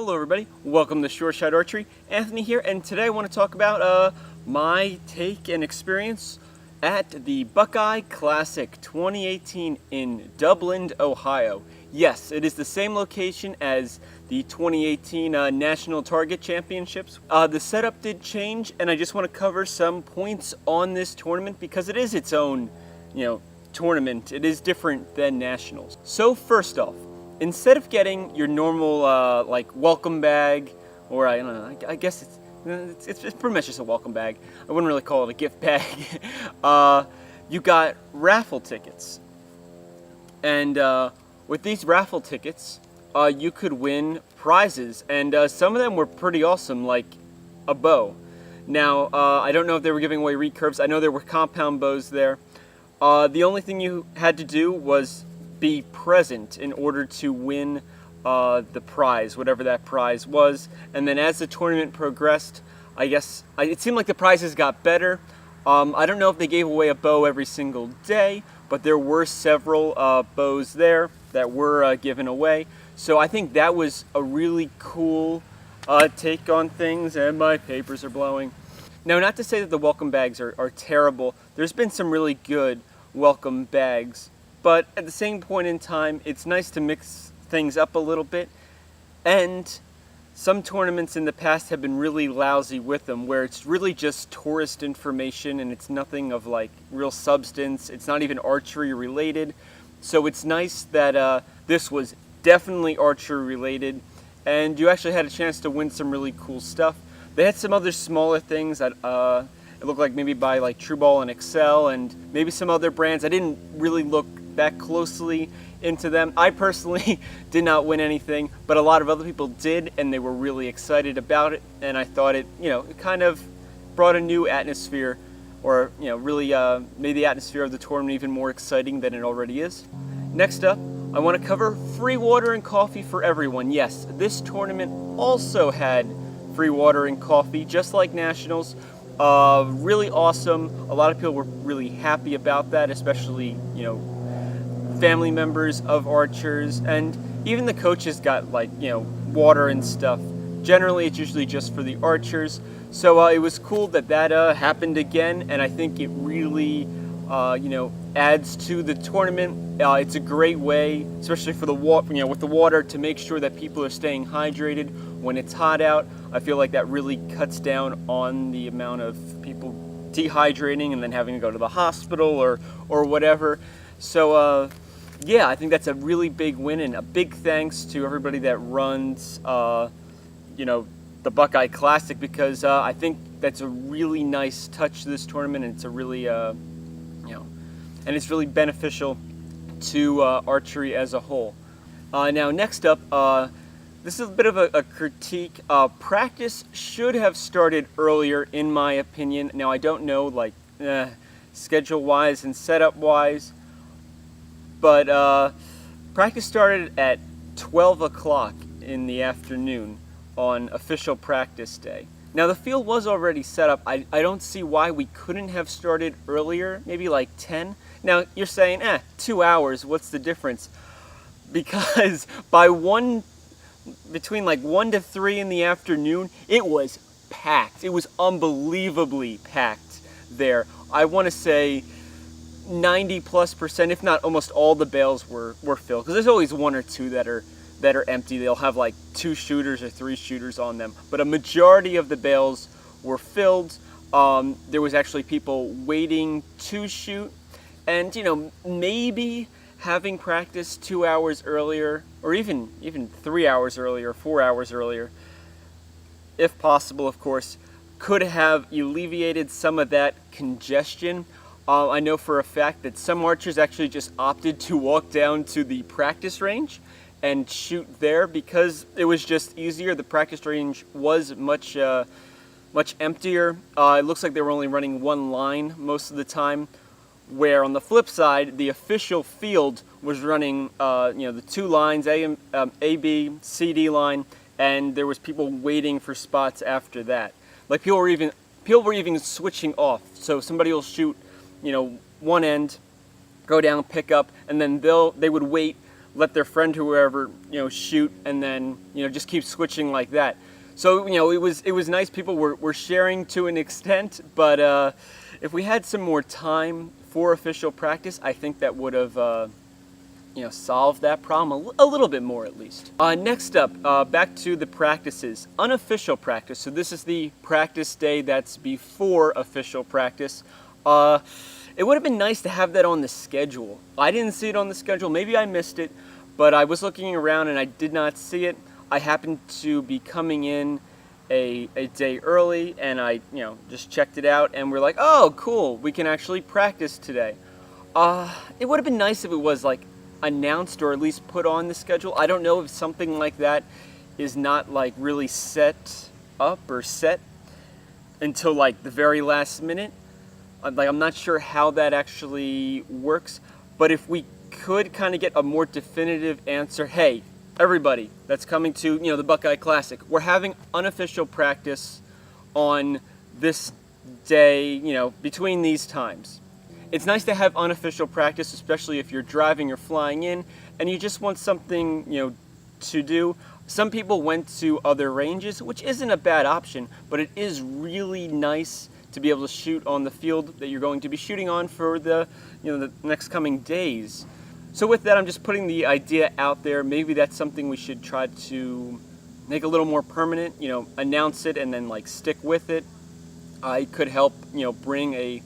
Hello everybody, welcome to Short Shot Archery. Anthony here, and today I want to talk about my take and experience at the Buckeye Classic 2018 in Dublin, Ohio. Yes, it is the same location as the 2018 National Target Championships. The setup did change, and I just want to cover some points on this tournament because it is its own, tournament. It is different than Nationals. So first off, instead of getting your normal like welcome bag, or I don't know, I guess it's pretty much just a welcome bag. I wouldn't really call it a gift bag. You got raffle tickets, and with these raffle tickets, you could win prizes, and some of them were pretty awesome, like a bow. Now, I don't know if they were giving away recurves. I know there were compound bows there. The only thing you had to do was be present in order to win the prize, whatever that prize was. And then as the tournament progressed, I guess it seemed like the prizes got better. I don't know if they gave away a bow every single day, but there were several bows there that were given away. So I think that was a really cool take on things, and my papers are blowing. Now, not to say that the welcome bags are terrible. There's been some really good welcome bags. But at the same point in time, it's nice to mix things up a little bit. And some tournaments in the past have been really lousy with them, where it's really just tourist information and it's nothing of like real substance. It's not even archery related. So it's nice that this was definitely archery related, and you actually had a chance to win some really cool stuff. They had some other smaller things that it looked like maybe by like True Ball and Excel, and maybe some other brands. I didn't really look that closely into them. I personally did not win anything, but a lot of other people did, and they were really excited about it. And I thought it kind of brought a new atmosphere, or really made the atmosphere of the tournament even more exciting than it already is. Next up, I want to cover free water and coffee for everyone. Yes, this tournament also had free water and coffee, just like Nationals. Really awesome. A lot of people were really happy about that, especially family members of archers, and even the coaches got like water and stuff. Generally, it's usually just for the archers. So it was cool that happened again, and I think it really adds to the tournament. It's a great way, especially for the with the water, to make sure that people are staying hydrated when it's hot out. I feel like that really cuts down on the amount of people dehydrating and then having to go to the hospital or whatever. So yeah, I think that's a really big win, and a big thanks to everybody that runs the Buckeye Classic, because I think that's a really nice touch to this tournament, and it's a really and it's really beneficial to archery as a whole. Now, next up, this is a bit of a critique. Practice should have started earlier, in my opinion. Now, I don't know, like, schedule-wise and setup-wise, but practice started at 12 o'clock in the afternoon on official practice day. Now, the field was already set up. I don't see why we couldn't have started earlier, maybe like 10. Now, you're saying, 2 hours, what's the difference? Because between like 1 to 3 in the afternoon, it was packed. It was unbelievably packed there. I want to say 90+%, if not almost all the bales were filled, because there's always 1 or 2 that are empty. They'll have like 2 shooters or 3 shooters on them, but a majority of the bales were filled. There was actually people waiting to shoot, and maybe having practice 2 hours earlier, or even 3 hours earlier, 4 hours earlier, if possible, of course, could have alleviated some of that congestion. I know for a fact that some archers actually just opted to walk down to the practice range and shoot there because it was just easier. The practice range was much emptier. It looks like they were only running 1 line most of the time, where on the flip side, the official field was running the 2 lines, A, B, C, D line, and there was people waiting for spots after that. Like people were even switching off. So somebody will shoot one end, go down, pick up, and then they would wait let their friend whoever shoot, and then just keep switching like that. So it was nice. People were sharing to an extent, but if we had some more time for official practice, I think that would have solved that problem a little bit more, at least. Next up, back to the practices. Unofficial practice. So this is the practice day that's before official practice. It would have been nice to have that on the schedule. I didn't see it on the schedule. Maybe I missed it, but I was looking around and I did not see it. I happened to be coming in a day early, and I just checked it out, and we're like, oh, cool, we can actually practice today. It would have been nice if it was like announced or at least put on the schedule. I don't know if something like that is not like really set up or set until like the very last minute. I'm not sure how that actually works, but if we could kind of get a more definitive answer, hey, everybody that's coming to the Buckeye Classic, we're having unofficial practice on this day, between these times. It's nice to have unofficial practice, especially if you're driving or flying in and you just want something to do. Some people went to other ranges, which isn't a bad option, but it is really nice to be able to shoot on the field that you're going to be shooting on for the the next coming days. So with that, I'm just putting the idea out there. Maybe that's something we should try to make a little more permanent, announce it and then like stick with it. It could help, bring a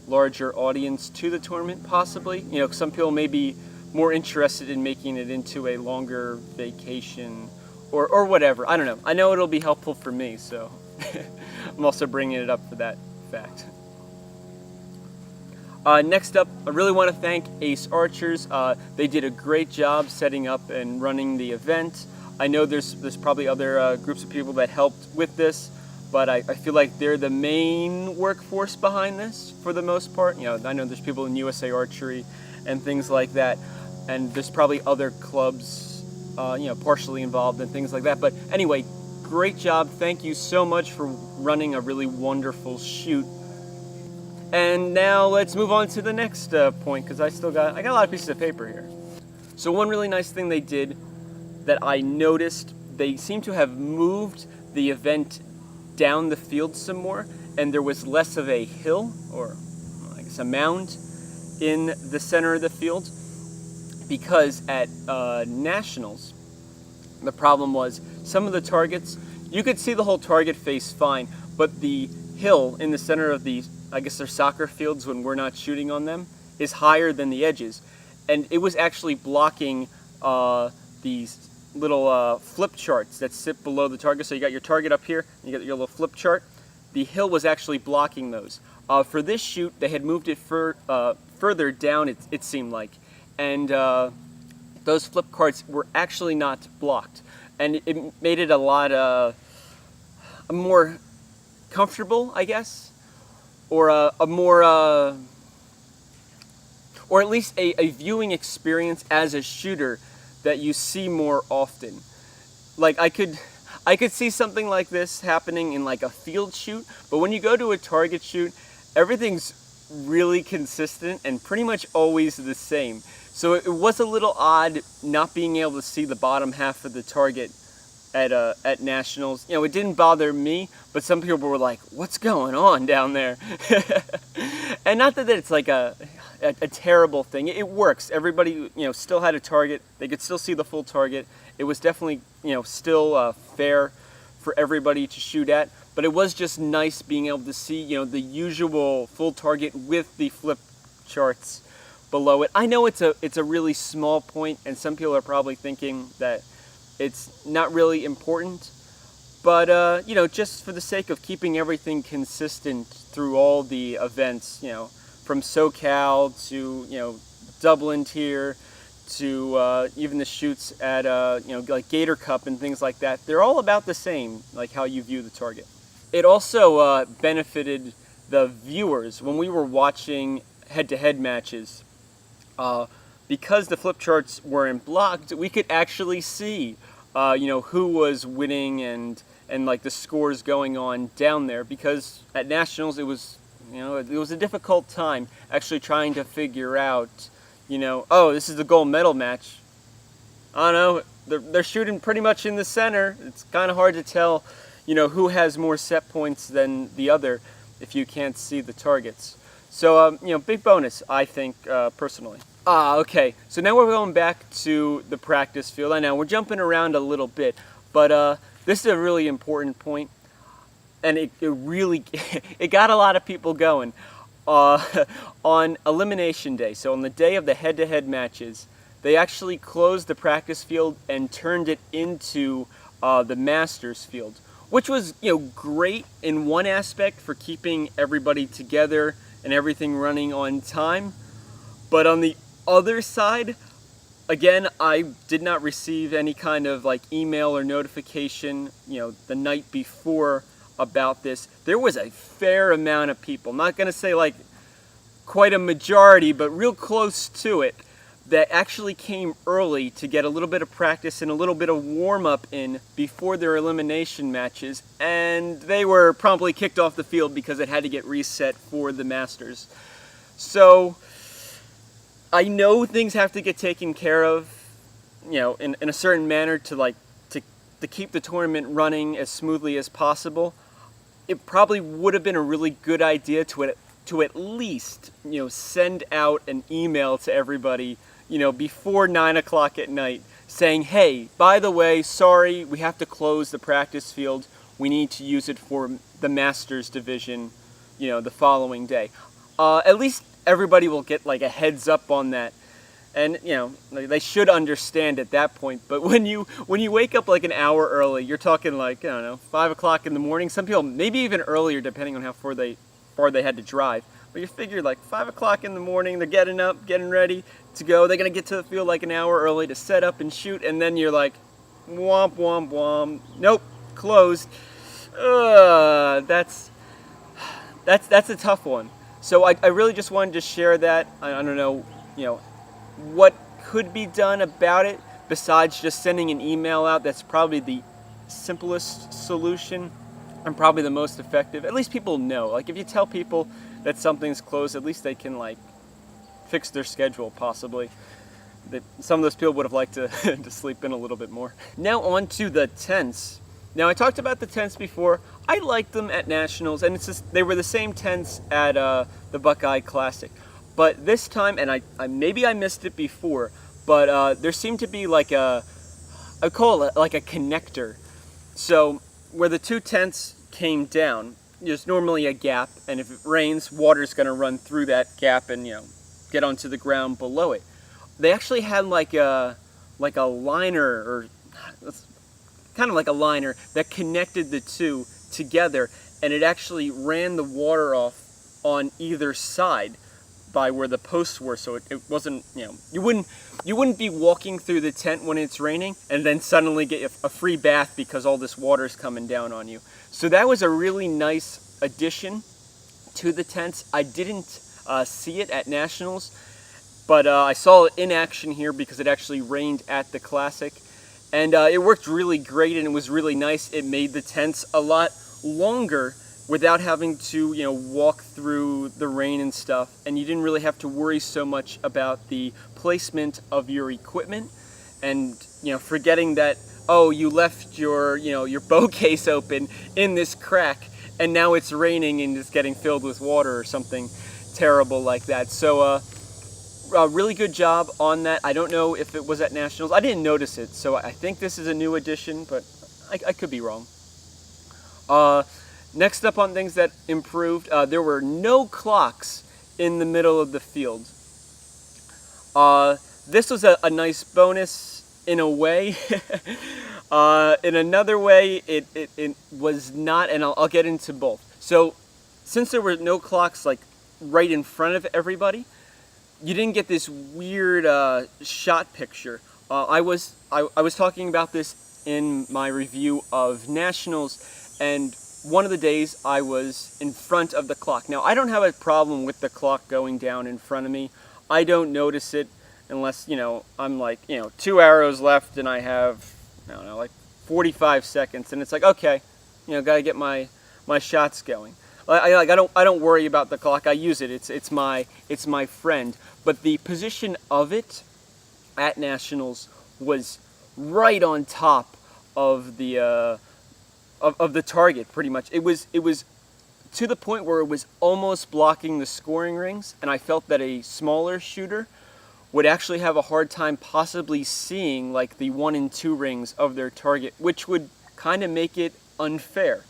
larger audience to the tournament possibly. Some people may be more interested in making it into a longer vacation or whatever. I don't know. I know it'll be helpful for me, so I'm also bringing it up for that fact. Next up, I really want to thank Ace Archers. They did a great job setting up and running the event. I know there's probably other groups of people that helped with this, but I feel like they're the main workforce behind this for the most part. I know there's people in USA Archery and things like that, and there's probably other clubs, partially involved and things like that. But anyway, great job. Thank you so much for running a really wonderful shoot. And now let's move on to the next point, because I got a lot of pieces of paper here. So one really nice thing they did that I noticed, they seem to have moved the event down the field some more, and there was less of a hill, or I guess a mound, in the center of the field, because at Nationals, the problem was some of the targets, you could see the whole target face fine, but the hill in the center of the, I guess they're soccer fields when we're not shooting on them, is higher than the edges. And it was actually blocking these little flip charts that sit below the target. So you got your target up here, and you got your little flip chart. The hill was actually blocking those. For this shoot, they had moved it further down, it seemed like. And those flip carts were actually not blocked. And it made it a lot more comfortable, I guess. Or a more, or at least a viewing experience as a shooter that you see more often. Like I could see something like this happening in like a field shoot, but when you go to a target shoot, everything's really consistent and pretty much always the same. So it was a little odd not being able to see the bottom half of the target at Nationals. It didn't bother me, but some people were like, what's going on down there? And not that it's like a terrible thing. It works. Everybody, still had a target. They could still see the full target. It was definitely, still fair for everybody to shoot at, but it was just nice being able to see, the usual full target with the flip charts below it. I know it's a really small point, and some people are probably thinking that it's not really important, but just for the sake of keeping everything consistent through all the events, from SoCal to Dublin here to even the shoots at like Gator Cup and things like that, they're all about the same, like how you view the target. It also benefited the viewers when we were watching head-to-head matches. Because the flip charts weren't blocked, we could actually see, who was winning and like the scores going on down there. Because at Nationals, it was a difficult time actually trying to figure out, oh, this is the gold medal match. I don't know, they're shooting pretty much in the center. It's kind of hard to tell, who has more set points than the other if you can't see the targets. So, big bonus, I think, personally. Okay, so now we're going back to the practice field. I know we're jumping around a little bit, but this is a really important point, and it really it got a lot of people going. On elimination day, so on the day of the head-to-head matches, they actually closed the practice field and turned it into the Masters field, which was great in one aspect for keeping everybody together and everything running on time. But on the other side, again, I did not receive any kind of email or notification the night before about this. There was a fair amount of people, not going to say quite a majority, but real close to it, that actually came early to get a little bit of practice and a little bit of warm-up in before their elimination matches, and they were promptly kicked off the field because it had to get reset for the Masters. So I know things have to get taken care of, in a certain manner to keep the tournament running as smoothly as possible. It probably would have been a really good idea to at least send out an email to everybody before 9 o'clock at night saying, hey, by the way, sorry, we have to close the practice field. We need to use it for the Masters division, the following day. At least everybody will get a heads up on that. And, they should understand at that point. But when you wake up an hour early, you're talking I don't know, 5 o'clock in the morning. Some people, maybe even earlier, depending on how far they had to drive. But you figure 5 o'clock in the morning, they're getting up, getting ready to go. They're going to get to the field an hour early to set up and shoot, and then you're womp, womp, womp. Nope, closed. That's a tough one. So I really just wanted to share that. I don't know, what could be done about it besides just sending an email out. That's probably the simplest solution and probably the most effective. At least people know. If you tell people that something's closed, at least they can fix their schedule, possibly. That some of those people would have liked to to sleep in a little bit more. Now on to the tents. Now I talked about the tents before. I liked them at Nationals, and they were the same tents at the Buckeye Classic. But this time, and I maybe I missed it before, but there seemed to be I call it a connector. So where the two tents came down, there's normally a gap, and if it rains, water's going to run through that gap and get onto the ground below it. They actually had a liner, or kind of like a liner that connected the two together, and it actually ran the water off on either side by where the posts were, so it wasn't, you wouldn't be walking through the tent when it's raining and then suddenly get a free bath because all this water's coming down on you. So that was a really nice addition to the tents. I didn't see it at Nationals, but I saw it in action here because it actually rained at the Classic, and it worked really great, and it was really nice. It made the tents a lot longer without having to, walk through the rain and stuff, and you didn't really have to worry so much about the placement of your equipment, and, forgetting that, oh, you left your, your bow case open in this crack, and now it's raining and it's getting filled with water or something terrible like that. So, a really good job on that. I don't know if it was at Nationals. I didn't notice it, so I think this is a new addition, but I could be wrong. Next up on things that improved, there were no clocks in the middle of the field. This was a nice bonus in a way. In another way, it was not, and I'll get into both. So, since there were no clocks right in front of everybody, you didn't get this weird shot picture. I was talking about this in my review of Nationals, and one of the days I was in front of the clock. Now, I don't have a problem with the clock going down in front of me. I don't notice it unless, I'm 2 arrows left and I have, 45 seconds, and it's okay, gotta get my shots going. I don't worry about the clock. I use it. It's my friend. But the position of it at Nationals was right on top of the of the target. Pretty much, it was to the point where it was almost blocking the scoring rings, and I felt that a smaller shooter would actually have a hard time possibly seeing like the 1 and 2 rings of their target, which would kind of make it unfair.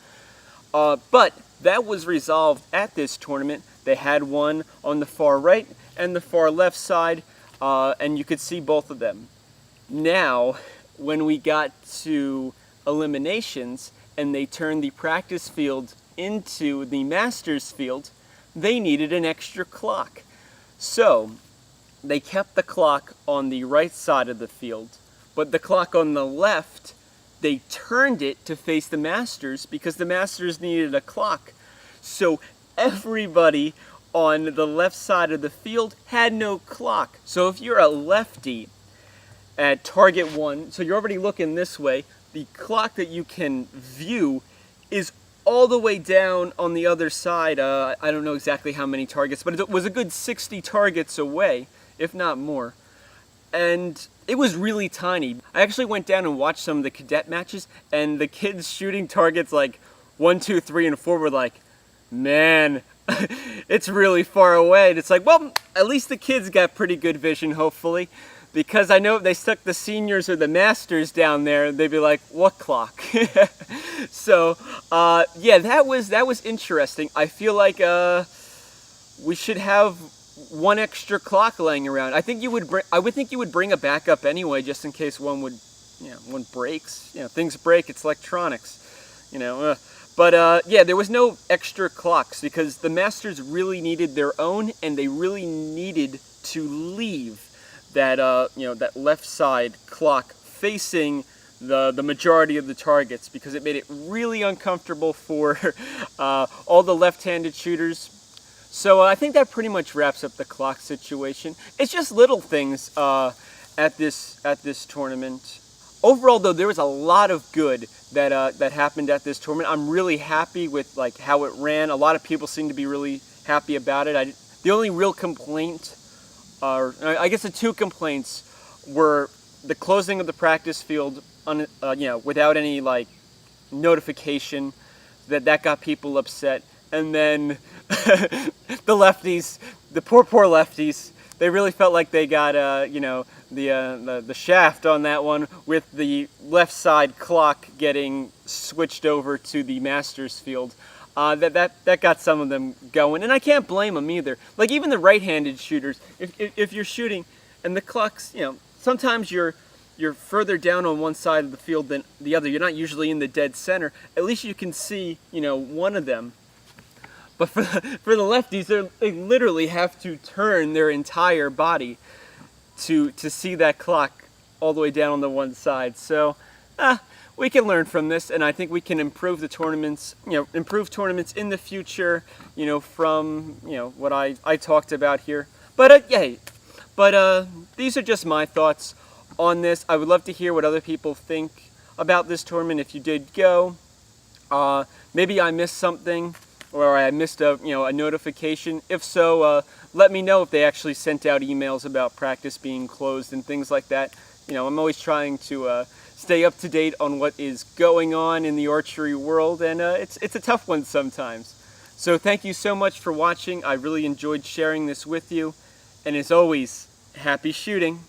But that was resolved at this tournament. They had one on the far right and the far left side, and you could see both of them. Now, when we got to eliminations and they turned the practice field into the Masters field, they needed an extra clock. So they kept the clock on the right side of the field, but the clock on the left, they turned it to face the Masters because the Masters needed a clock. So everybody on the left side of the field had no clock. So if you're a lefty at target 1, so you're already looking this way, the clock that you can view is all the way down on the other side. I don't know exactly how many targets, but it was a good 60 targets away, if not more. And it was really tiny. I actually went down and watched some of the cadet matches, and the kids shooting targets like 1, 2, 3, and 4 were like, man, it's really far away. And it's like, well, at least the kids got pretty good vision, hopefully. Because I know if they stuck the seniors or the masters down there, they'd be like, what clock? So, yeah, that was interesting. I feel like we should have one extra clock laying around. I would think you would bring a backup anyway, just in case one breaks. You know, things break. It's electronics. You know, yeah, there was no extra clocks because the masters really needed their own, and they really needed to leave that that left side clock facing the majority of the targets, because it made it really uncomfortable for all the left-handed shooters. So I think that pretty much wraps up the clock situation. It's just little things at this tournament. Overall, though, there was a lot of good that happened at this tournament. I'm really happy with like how it ran. A lot of people seem to be really happy about it. The only real complaint, I guess the two complaints, were the closing of the practice field without any like notification. That got people upset. And then the lefties, the poor lefties, they really felt like they got the shaft on that one, with the left side clock getting switched over to the Masters field. That got some of them going, and I can't blame them either. Like even the right-handed shooters, if you're shooting and the clock's, sometimes you're further down on one side of the field than the other. You're not usually in the dead center. At least you can see, one of them. But for the lefties, they literally have to turn their entire body to see that clock all the way down on the one side. So, we can learn from this, and I think we can improve the tournaments. Improve tournaments in the future. From what I talked about here. But these are just my thoughts on this. I would love to hear what other people think about this tournament. If you did go, maybe I missed something, or I missed a notification. If so, let me know if they actually sent out emails about practice being closed and things like that. I'm always trying to stay up to date on what is going on in the archery world, and it's a tough one sometimes. So thank you so much for watching. I really enjoyed sharing this with you, and as always, happy shooting.